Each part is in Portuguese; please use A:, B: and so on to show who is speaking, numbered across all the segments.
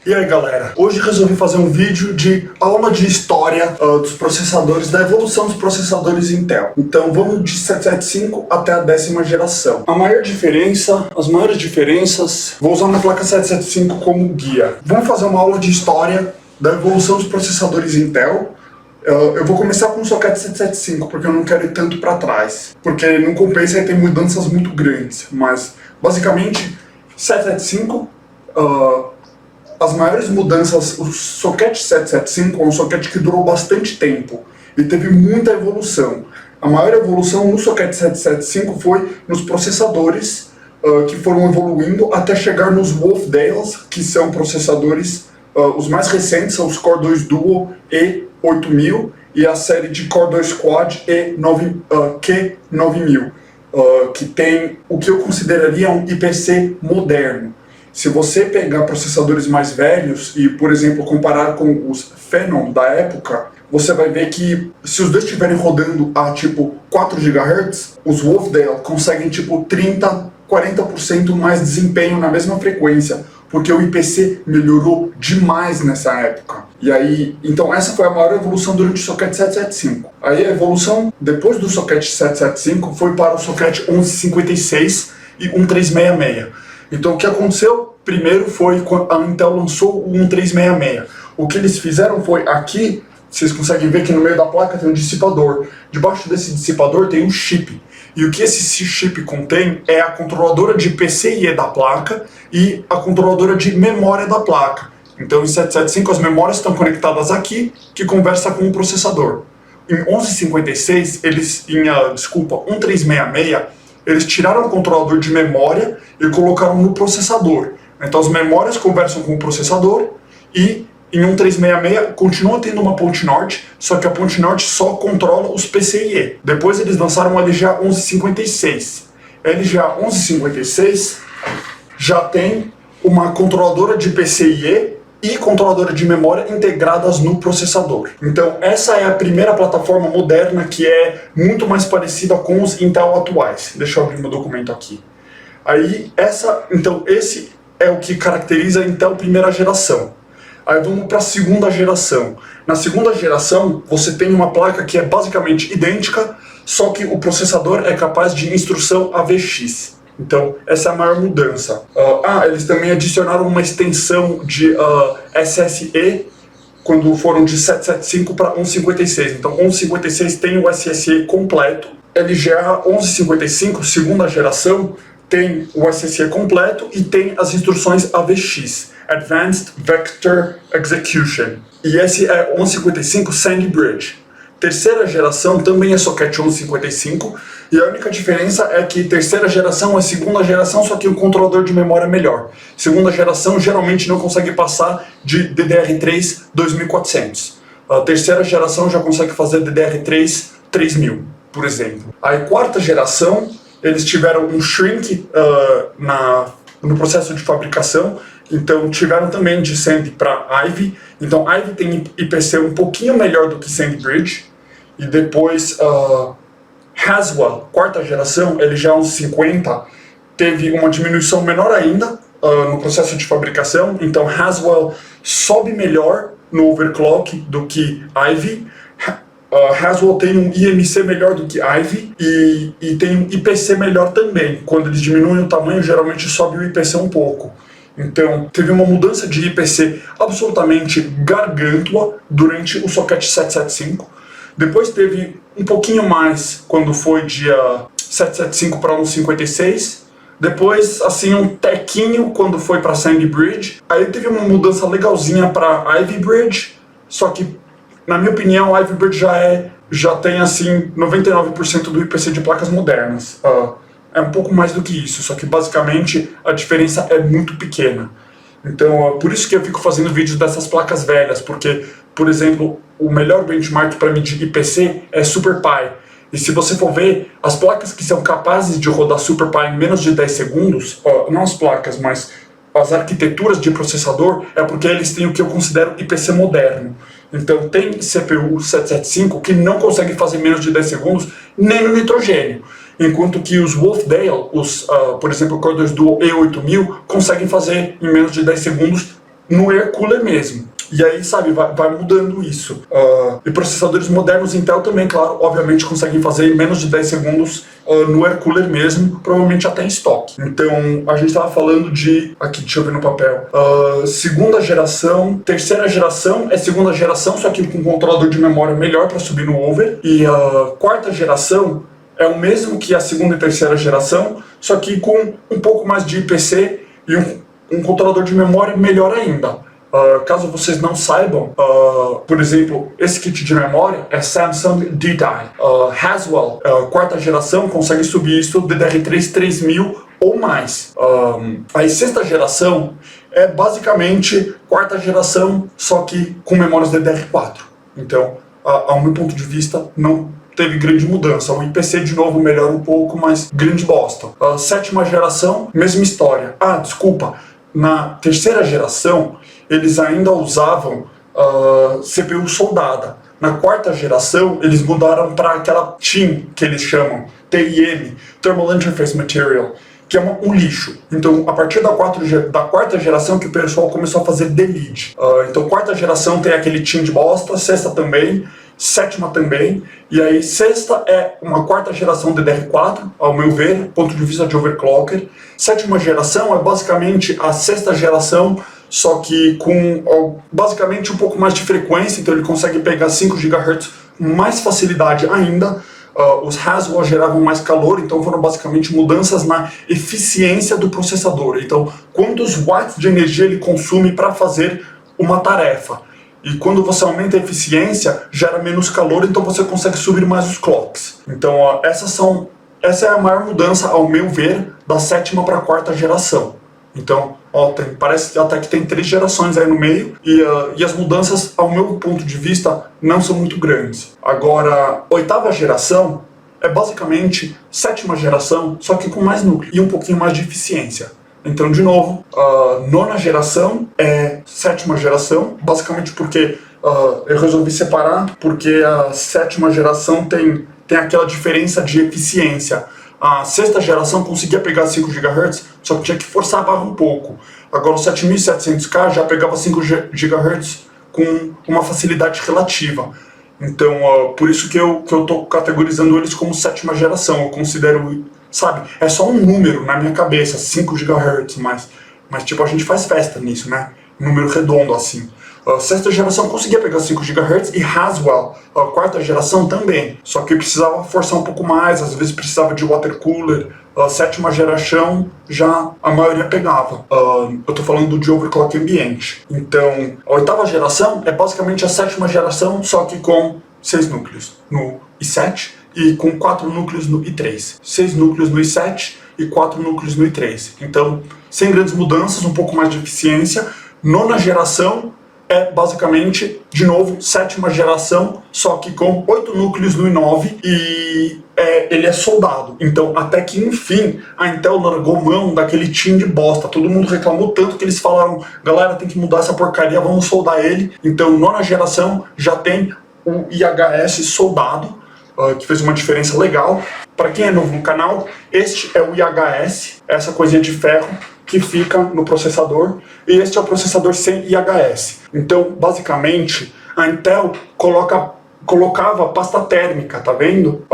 A: E aí galera, hoje resolvi fazer um vídeo de aula de história dos processadores, da evolução dos processadores Intel. Então vamos de 775 até a 10ª geração. As maiores diferenças, vou usar uma placa 775 como guia. Vamos fazer uma aula de história da evolução dos processadores Intel. Eu vou começar com o socket 775, porque eu não quero ir tanto para trás, porque não compensa e tem mudanças muito grandes. Mas basicamente 775, as maiores mudanças, o socket 775 é um socket que durou bastante tempo e teve muita evolução. A maior evolução no socket 775 foi nos processadores, que foram evoluindo até chegar nos Wolfdales, que são processadores, os mais recentes são os Core 2 Duo E8000 e a série de Core 2 Quad Q9000, que tem o que eu consideraria um IPC moderno. Se você pegar processadores mais velhos e, por exemplo, comparar com os Phenom da época, você vai ver que se os dois estiverem rodando a tipo 4 GHz, os Wolfdale conseguem tipo 30-40% mais desempenho na mesma frequência, porque o IPC melhorou demais nessa época. E aí, então essa foi a maior evolução durante o socket 775. Aí a evolução depois do socket 775 foi para o socket 1156 e 1366. Então o que aconteceu primeiro foi quando a Intel lançou o 1366. O que eles fizeram foi, aqui, vocês conseguem ver que no meio da placa tem um dissipador. Debaixo desse dissipador tem um chip. E o que esse chip contém é a controladora de PCIe da placa e a controladora de memória da placa. Então em 775 as memórias estão conectadas aqui, que conversa com o processador. Em 1156, 1366, eles tiraram o controlador de memória e colocaram no processador. Então as memórias conversam com o processador e em 1366 continua tendo uma ponte norte, só que a ponte norte só controla os PCIe. Depois eles lançaram o LGA 1156. A LGA 1156 já tem uma controladora de PCIe e controladora de memória integradas no processador. Então essa é a primeira plataforma moderna que é muito mais parecida com os Intel atuais. Deixa eu abrir meu documento aqui. Então esse é o que caracteriza a Intel primeira geração. Aí vamos para a segunda geração. Na segunda geração você tem uma placa que é basicamente idêntica, só que o processador é capaz de instrução AVX. Então, essa é a maior mudança. Eles também adicionaram uma extensão de SSE quando foram de 775 para 1156. Então, 1156 tem o SSE completo. LGA 1155, segunda geração, tem o SSE completo e tem as instruções AVX, Advanced Vector Execution. E esse é 1155 Sandy Bridge. Terceira geração também é socket 1155, e a única diferença é que terceira geração é segunda geração, só que o controlador de memória é melhor. Segunda geração geralmente não consegue passar de DDR3 2400. A terceira geração já consegue fazer DDR3 3000, por exemplo. A quarta geração, eles tiveram um shrink no processo de fabricação, então tiveram também de Sandy para Ivy. Então Ivy tem IPC um pouquinho melhor do que Sandy Bridge. E depois Haswell, quarta geração, LGA 1150, teve uma diminuição menor ainda no processo de fabricação. Então Haswell sobe melhor no overclock do que Ivy. Haswell tem um IMC melhor do que Ivy e tem um IPC melhor também. Quando eles diminuem o tamanho, geralmente sobe o IPC um pouco. Então, teve uma mudança de IPC absolutamente gargantua durante o socket 775. Depois teve um pouquinho mais quando foi de 775 para 1156. Depois, assim, um tequinho quando foi para Sandy Bridge. Aí teve uma mudança legalzinha para Ivy Bridge. Só que, na minha opinião, Ivy Bridge já tem, assim, 99% do IPC de placas modernas. É um pouco mais do que isso, só que basicamente a diferença é muito pequena. Então, por isso que eu fico fazendo vídeos dessas placas velhas, porque, por exemplo, o melhor benchmark para medir IPC é SuperPi. E se você for ver, as placas que são capazes de rodar SuperPi em menos de 10 segundos, não as placas, mas as arquiteturas de processador, é porque eles têm o que eu considero IPC moderno. Então tem CPU 775 que não consegue fazer menos de 10 segundos nem no nitrogênio. Enquanto que os Wolfdale, por exemplo, o Core 2 Duo E8000, conseguem fazer em menos de 10 segundos no air cooler mesmo. E aí, sabe, vai mudando isso. E processadores modernos Intel também, claro, obviamente conseguem fazer em menos de 10 segundos no air cooler mesmo, provavelmente até em estoque. Então, a gente estava falando de... Aqui, deixa eu ver no papel. Segunda geração, terceira geração é segunda geração, só que com controlador de memória melhor para subir no over. E a quarta geração é o mesmo que a segunda e terceira geração, só que com um pouco mais de IPC e um controlador de memória melhor ainda. Caso vocês não saibam, por exemplo, esse kit de memória é Samsung D-Die. Haswell, quarta geração, consegue subir isso DDR3 3000 ou mais. A sexta geração é basicamente quarta geração, só que com memórias DDR4. Então, ao meu ponto de vista, não teve grande mudança. O IPC de novo melhora um pouco, mas grande bosta. Sétima geração, mesma história. Desculpa, na terceira geração eles ainda usavam CPU soldada. Na quarta geração eles mudaram para aquela TIM, que eles chamam, TIM, Thermal Interface Material, que é um lixo. Então, a partir da quarta geração que o pessoal começou a fazer delete. Então, quarta geração tem aquele TIM de bosta, sexta também, sétima também, e aí sexta é uma quarta geração DDR4, ao meu ver, ponto de vista de overclocker. Sétima geração é basicamente a sexta geração, só que com basicamente um pouco mais de frequência, então ele consegue pegar 5 GHz com mais facilidade ainda. Os Haswell geravam mais calor, então foram basicamente mudanças na eficiência do processador. Então, quantos watts de energia ele consome para fazer uma tarefa. E quando você aumenta a eficiência, gera menos calor, então você consegue subir mais os clocks. Então, essa é a maior mudança, ao meu ver, da sétima para a quarta geração. Então, parece até que tem 3 gerações aí no meio, e as mudanças, ao meu ponto de vista, não são muito grandes. Agora, oitava geração é basicamente sétima geração, só que com mais núcleo e um pouquinho mais de eficiência. Então, de novo, nona geração é sétima geração, basicamente porque eu resolvi separar, porque a sétima geração tem aquela diferença de eficiência. A sexta geração conseguia pegar 5 GHz, só que tinha que forçar a barra um pouco. Agora o 7700K já pegava 5 GHz com uma facilidade relativa. Então, por isso que eu estou categorizando eles como sétima geração. Eu considero, sabe, é só um número na minha cabeça, 5 GHz, mas tipo, a gente faz festa nisso, né? Número redondo assim. Sexta geração conseguia pegar 5 GHz e Haswell, a quarta geração também. Só que precisava forçar um pouco mais, às vezes precisava de water cooler. Sétima geração já a maioria pegava. Eu tô falando de overclock ambiente. Então, a oitava geração é basicamente a sétima geração, só que com 6 núcleos no i7 e com 4 núcleos no i3. 6 núcleos no i7 e 4 núcleos no i3. Então, sem grandes mudanças, um pouco mais de eficiência. Nona geração é basicamente, de novo, sétima geração, só que com 8 núcleos no i9 e ele é soldado. Então, até que enfim, a Intel largou mão daquele TIM de bosta. Todo mundo reclamou tanto que eles falaram, galera, tem que mudar essa porcaria, vamos soldar ele. Então, nona geração já tem o IHS soldado, que fez uma diferença legal. Para quem é novo no canal, este é o IHS, essa coisinha de ferro que fica no processador, e este é o processador sem IHS. Então, basicamente, a Intel colocava pasta térmica, tá vendo?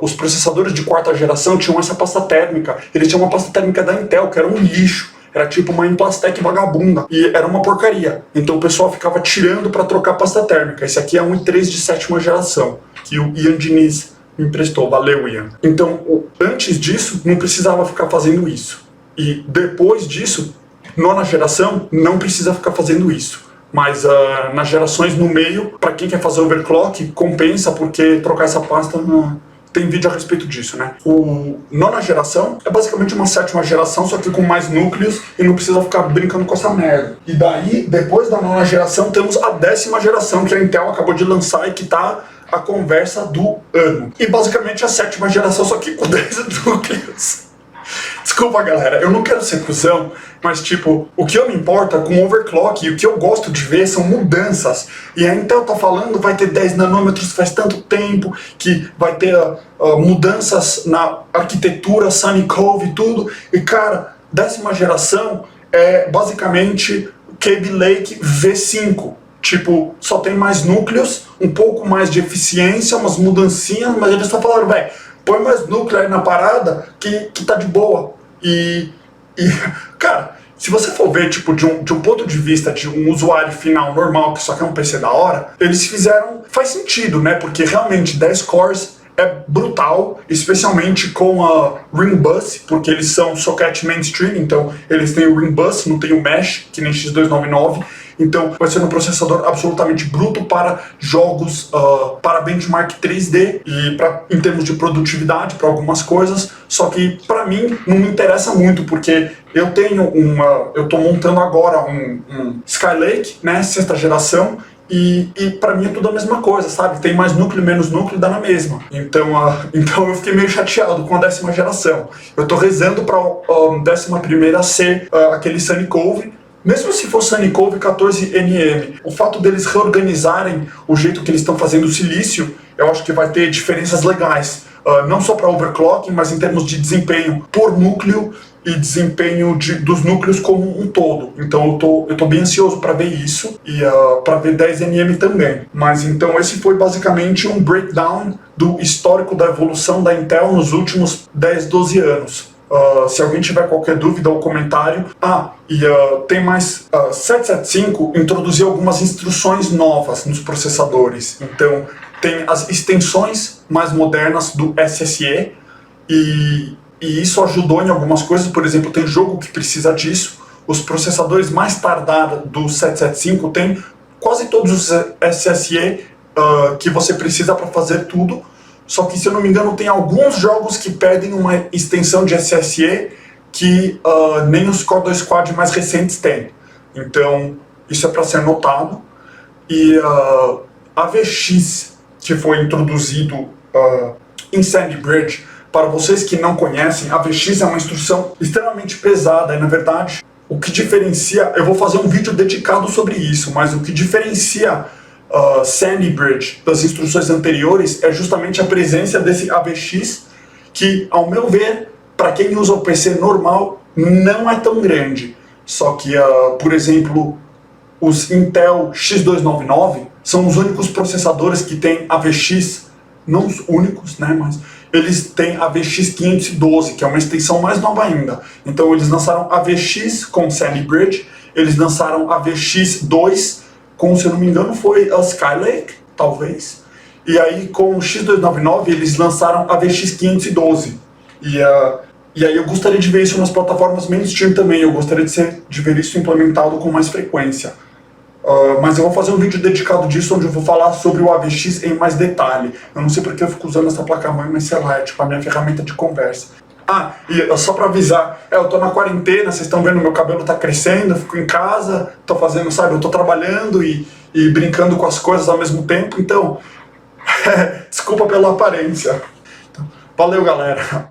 A: Os processadores de quarta geração tinham essa pasta térmica. Eles tinham uma pasta térmica da Intel, que era um lixo. Era tipo uma Implastec vagabunda. E era uma porcaria. Então o pessoal ficava tirando para trocar pasta térmica. Esse aqui é um i3 de sétima geração, que o Ian Diniz me emprestou. Valeu, Ian. Então, antes disso, não precisava ficar fazendo isso. E depois disso, nona geração, não precisa ficar fazendo isso. Mas nas gerações no meio, para quem quer fazer overclock, compensa, porque trocar essa pasta tem vídeo a respeito disso, né? O nona geração é basicamente uma sétima geração, só que com mais núcleos e não precisa ficar brincando com essa merda. E daí, depois da nona geração, temos a 10ª geração, que a Intel acabou de lançar e que tá a conversa do ano. E basicamente a 7ª geração, só que com 10 núcleos. Desculpa, galera, eu não quero ser cuzão, mas tipo, o que eu me importa com overclock e o que eu gosto de ver são mudanças. E a Intel tá falando, vai ter 10 nanômetros faz tanto tempo, que vai ter mudanças na arquitetura, Sunny Cove e tudo. E cara, 10ª geração é basicamente Kaby Lake V5. Tipo, só tem mais núcleos, um pouco mais de eficiência, umas mudancinhas, mas eles estão falando, velho, põe mais núcleo aí na parada que tá de boa. Cara, se você for ver, tipo, de um ponto de vista de um usuário final normal que só quer um PC da hora, eles fizeram... Faz sentido, né? Porque realmente 10 cores é brutal, especialmente com a Ring Bus, porque eles são socket mainstream, então eles têm o Ring Bus, não tem o Mesh, que nem X299, então vai ser um processador absolutamente bruto para jogos, para benchmark 3D e em termos de produtividade para algumas coisas, só que para mim não me interessa muito, porque eu estou montando agora um Skylake, né, 6ª geração, e para mim é tudo a mesma coisa, sabe? Tem mais núcleo, menos núcleo, dá na mesma. Então eu fiquei meio chateado com a 10ª geração. Eu tô rezando para a 11ª ser aquele Sunny Cove. Mesmo se for Sunny Cove 14nm, o fato deles reorganizarem o jeito que eles estão fazendo o silício, eu acho que vai ter diferenças legais. Não só para overclocking, mas em termos de desempenho por núcleo e desempenho dos núcleos como um todo. Então eu tô bem ansioso para ver isso e para ver 10nm também. Mas então esse foi basicamente um breakdown do histórico da evolução da Intel nos últimos 10, 12 anos. Se alguém tiver qualquer dúvida ou comentário... tem mais... 775 introduziu algumas instruções novas nos processadores. Então tem as extensões mais modernas do SSE e isso ajudou em algumas coisas. Por exemplo, tem jogo que precisa disso. Os processadores mais tardados do 775 tem quase todos os SSE que você precisa para fazer tudo. Só que, se eu não me engano, tem alguns jogos que pedem uma extensão de SSE que nem os Core 2 Quad mais recentes têm. Então, isso é para ser notado. E a VX, que foi introduzido em Sandy Bridge, para vocês que não conhecem, a VX é uma instrução extremamente pesada e, na verdade, o que diferencia... Eu vou fazer um vídeo dedicado sobre isso, mas o que diferencia Sandy Bridge das instruções anteriores é justamente a presença desse AVX, que, ao meu ver, para quem usa o PC normal, não é tão grande. Só que, por exemplo, os Intel X299 são os únicos processadores que têm AVX, não os únicos, né, mas eles têm a VX512, que é uma extensão mais nova ainda. Então eles lançaram a VX com Sandy Bridge, eles lançaram a VX2 com, se eu não me engano, foi a Skylake, talvez. E aí com o X299 eles lançaram a VX512. E aí eu gostaria de ver isso nas plataformas mainstream também, eu gostaria de ver isso implementado com mais frequência. Mas eu vou fazer um vídeo dedicado disso, onde eu vou falar sobre o AVX em mais detalhe. Eu não sei porque eu fico usando essa placa-mãe, mas sei lá, é tipo a minha ferramenta de conversa. E só pra avisar, eu tô na quarentena, vocês estão vendo, meu cabelo tá crescendo, eu fico em casa, tô fazendo, sabe, eu tô trabalhando e brincando com as coisas ao mesmo tempo, então, desculpa pela aparência. Valeu, galera.